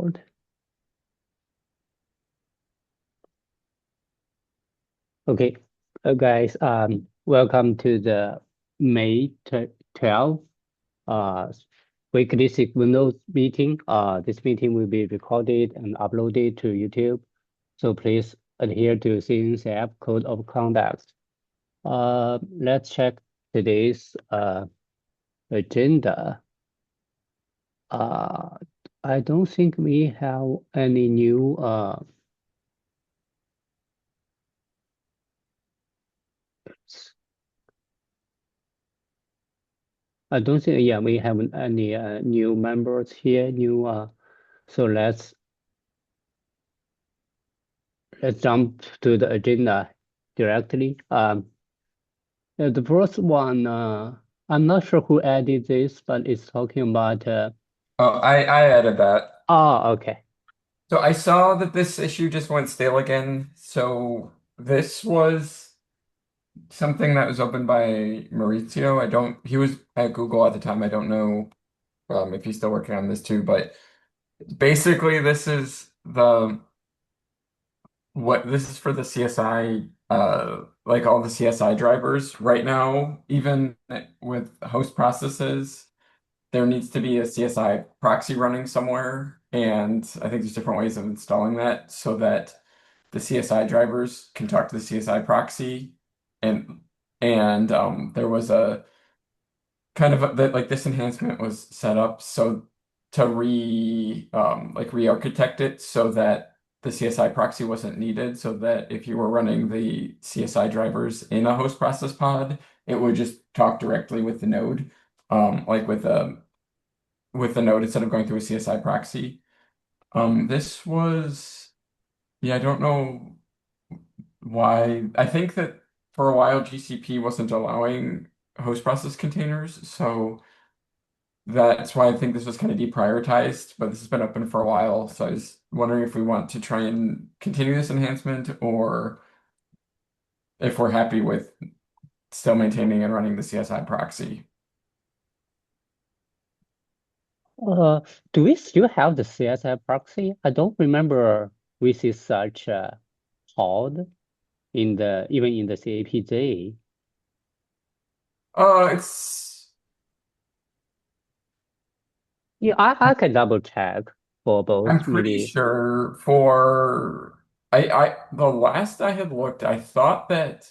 report. Okay, guys, welcome to the May 12 uh, weekly SIG Windows meeting. This meeting will be recorded and uploaded to YouTube, so please adhere to CNCF Code of Conduct. Let's check today's agenda. I don't think we have any new I don't think, yeah, we have any new members here, so let's jump to the agenda directly. The first one, I'm not sure who added this, but it's talking about, Oh, I added that. okay. So I saw that this issue just went stale again. So this was something that was opened by Maurizio. He was at Google at the time. I don't know if he's still working on this too, but basically this is for the CSI, like all the CSI drivers right now, even with host processes. There needs to be a CSI proxy running somewhere, and I think there's different ways of installing that so that the CSI drivers can talk to the CSI proxy, and there was a kind of that like this enhancement was set up so to re-architect it so that the CSI proxy wasn't needed, so that if you were running the CSI drivers in a host process pod, it would just talk directly with the node, like with the node instead of going through a CSI proxy. This was, yeah, I don't know why. I think that for a while GCP wasn't allowing host process containers, so that's why I think this was kind of deprioritized, but this has been open for a while. So I was wondering if we want to try and continue this enhancement or if we're happy with still maintaining and running the CSI proxy. Uh, do we still have the CSI proxy? I don't remember we see such a pod even in the CAPJ. It's Yeah, I can double check for I'm both, pretty maybe. sure for I the last I had looked, I thought that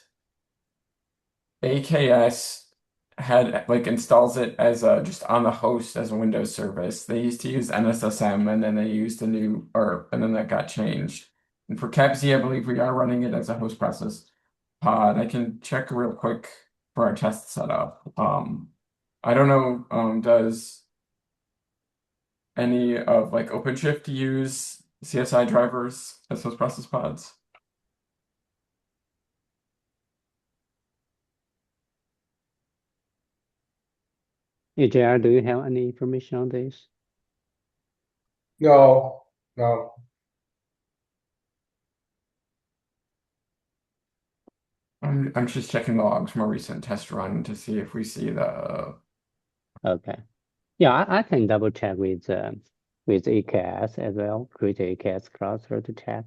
AKS had like installs it as a just on the host as a Windows service. They used to use NSSM and then they used a new or and then that got changed. And for CAPZ, I believe we are running it as a host process pod. I can check real quick for our test setup. I don't know, does any of like OpenShift use CSI drivers as host process pods? AJR, do you have any information on this? No, no. I'm just checking the logs from a recent test run to see if we see the Okay. Yeah, I can double check with AKS as well, create a AKS cluster to check.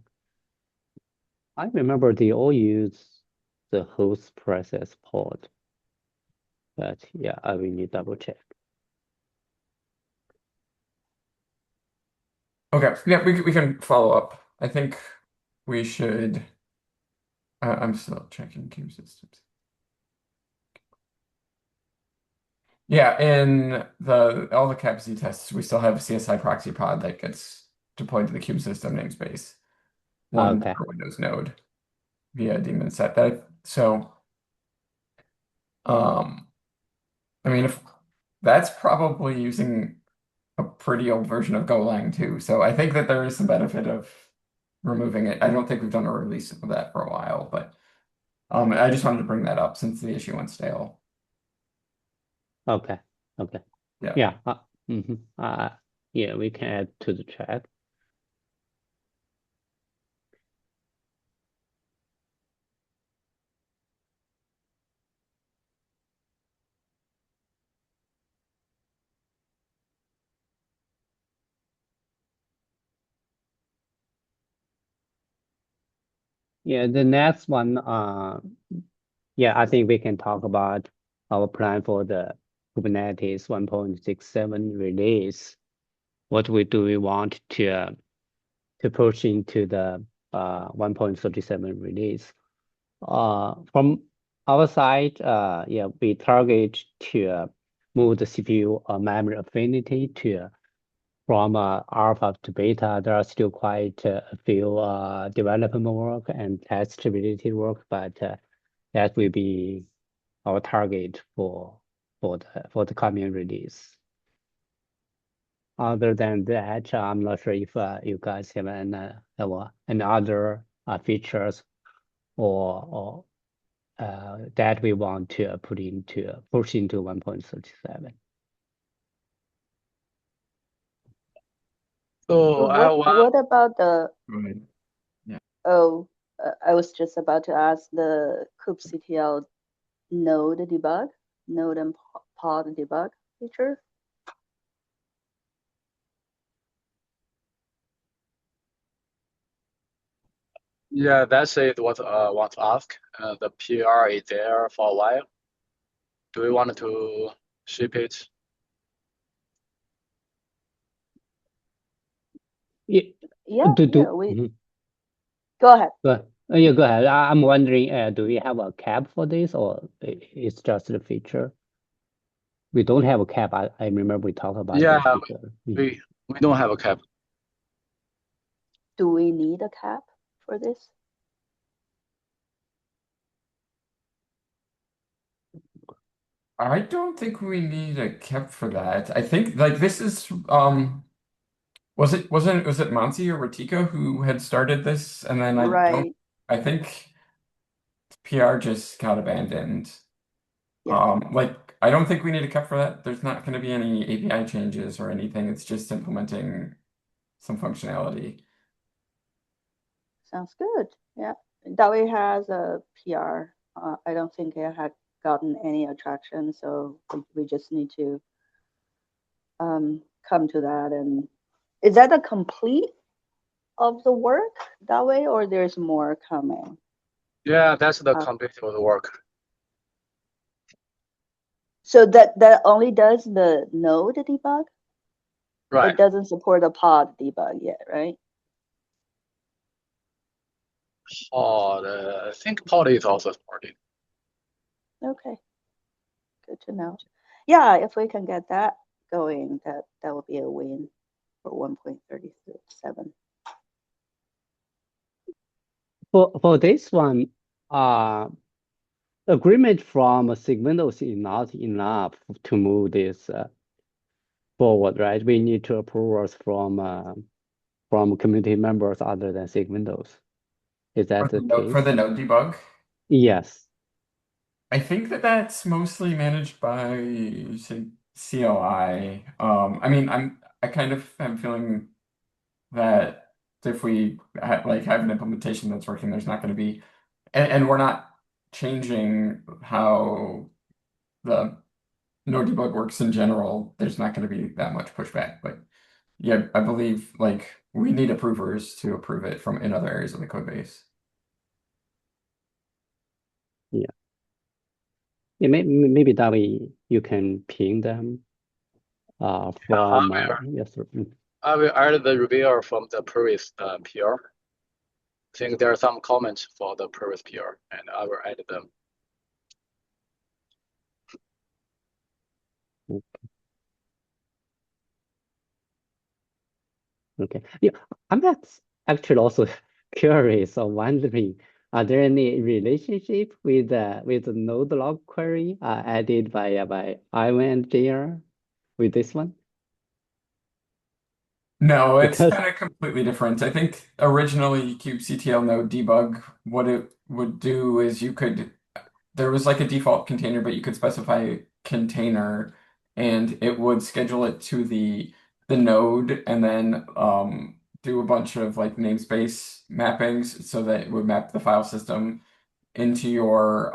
I remember they all use the host process pod, but yeah, I will need double check. Okay, yeah, we can follow up. I think we should. I'm still checking queue systems. Yeah, in the all the CAPZ tests, we still have a CSI proxy pod that gets deployed to the cube system namespace, one Okay. per Windows node via daemon set. Um, I mean, if that's probably using a pretty old version of Golang too, so I think that there is some benefit of removing it. I don't think we've done a release of that for a while, but. I just wanted to bring that up since the issue went stale. Okay. Okay. Yeah. Yeah. Yeah, we can add to the chat. Yeah, the next one, yeah, I think we can talk about our plan for the Kubernetes 1.67 release. What we do we want to push into the 1.37 release? From our side, yeah, we target to move the CPU memory affinity to from alpha to beta. There are still quite a few development work and testability work, but that will be our target for the coming release. Other than that, I'm not sure if you guys have any other features or that we want to push into 1.37. So I have one. What about the Go ahead. Yeah. oh I was just about to ask the kubectl node debug, node and pod debug feature. Yeah, that's it. What I want to ask. The PR is there for a while. Do we want to ship it? Yeah, Yeah, we mhm. go ahead. Yeah, go ahead. I'm wondering, do we have a cap for this or it's just a feature? We don't have a cap. I remember we talked about Yeah, this before. we don't have a cap. Do we need a cap for this? I don't think we need a cap for that. I think like this is was it Monty or Ratika who had started this and then Right. I think PR just got abandoned. Yeah. Like I don't think we need a cap for that. There's not going to be any API changes or anything. It's just implementing some functionality. Sounds good. Yeah. Dawi has a PR. I don't think it had gotten any attraction, so we just need to come to that. And is that a complete of the work that way, or there's more coming? Yeah, that's the Uh, complete of the work. so that only does the node debug? Right. It doesn't support the pod debug yet, right? I think Poly is also supported. Okay, good to know. Yeah, if we can get that going, that would be a win for 1.37. For this one, agreement from SIG Windows is not enough to move this forward, right? We need to approvals from community members other than SIG Windows. Is that the For case? the node debug. Yes. I think that that's mostly managed by say, CLI. I mean, I kind of am feeling that if we like have an implementation that's working, there's not going to be, and we're not changing how the node debug works in general. There's not going to be that much pushback. But yeah, I believe like we need approvers to approve it from in other areas of the code base. Yeah. Yeah, maybe that way you can ping them from yes. I will add the reviewer from the previous PR. I think there are some comments for the previous PR, and I will add them. Okay. Yeah, actually also curious or wondering, are there any relationship with the node log query added by Ivan and JR with this one? No, it's Because kind of completely different. I think originally kubectl node debug, what it would do is there was like a default container, but you could specify container and it would schedule it to the node and then do a bunch of like namespace mappings so that it would map the file system into your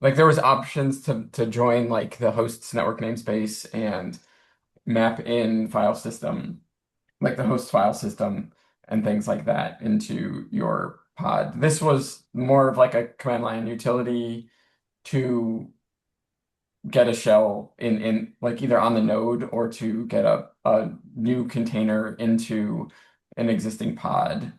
like there was options to join like the host's network namespace and map in file system like the host file system and things like that into your pod. This was more of like a command line utility to get a shell in like either on the node or to get a new container into an existing pod.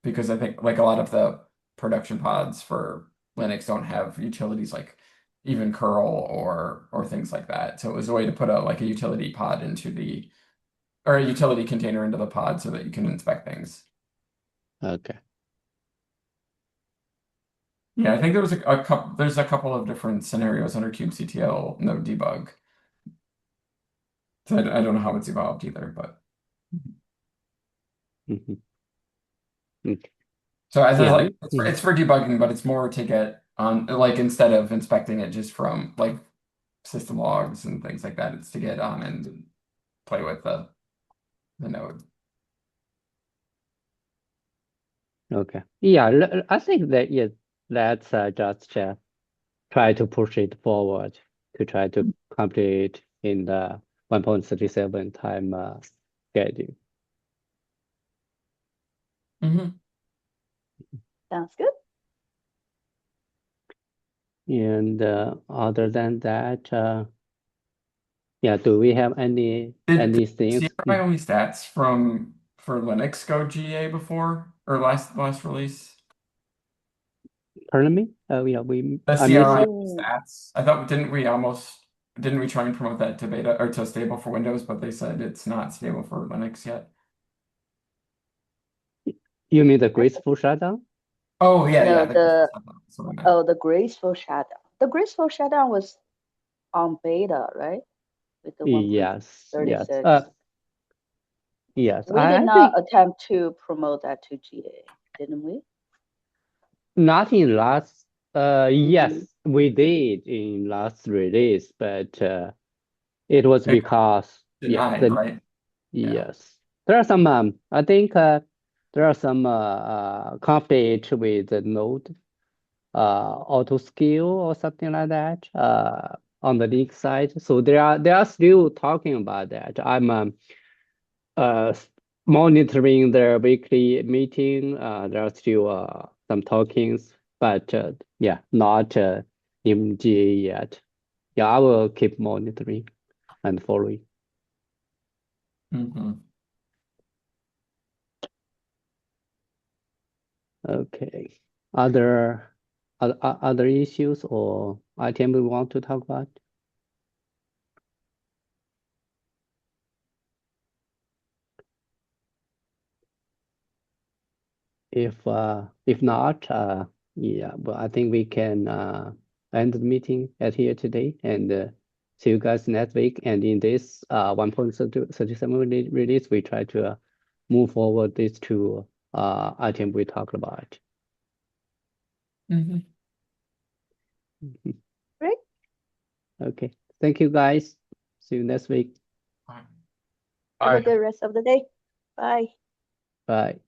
Because I think like a lot of the production pods for Linux don't have utilities like even curl or things like that. So it was a way to put a utility pod into the or a utility container into the pod so that you can inspect things. Okay. Yeah, I think there was there's a couple of different scenarios under kubectl node debug. So I don't know how it's evolved either, but Mhm. Okay. so as I was Yeah. like, it's for debugging, but it's more to get on like instead of inspecting it just from like system logs and things like that, it's to get on and play with the node. Okay. Yeah, I think that yeah, let's just try to push it forward to try to complete in the 1.37 time schedule. Mm-hmm. Sounds good. And other than that, yeah, do we have any Did things? CRI stats for Linux go GA before or last release? Pardon me? Yeah, The I missed CRI it. stats. I thought didn't we try and promote that to beta or to stable for Windows, but they said it's not stable for Linux yet. You mean the graceful shutdown? Oh yeah, No, that's what I meant. the graceful shutdown. The graceful shutdown was on beta, right? With the Yes, yes. 1.36. Yes, We did I not think attempt to promote that to GA, didn't we? not in last, yes, Mhm. we did in last release, but it was It got because, yeah, denied, right? Yeah. yes. There are some, I think there are some conflict with the node, auto skill or something like that, on the leak side. So they are still talking about that. I'm monitoring their weekly meeting. There are still some talkings, but yeah, not in GA yet. Yeah, I will keep monitoring and following. Mm-hmm. Okay. Other issues or item we want to talk about? If not, yeah, but I think we can end the meeting at here today and see you guys next week. And in this 1.37 release, we try to move forward these two items we talked about. Mm-hmm. Great. Okay, thank you guys. See you next week. Have a Bye. good rest of the day. Bye. Bye.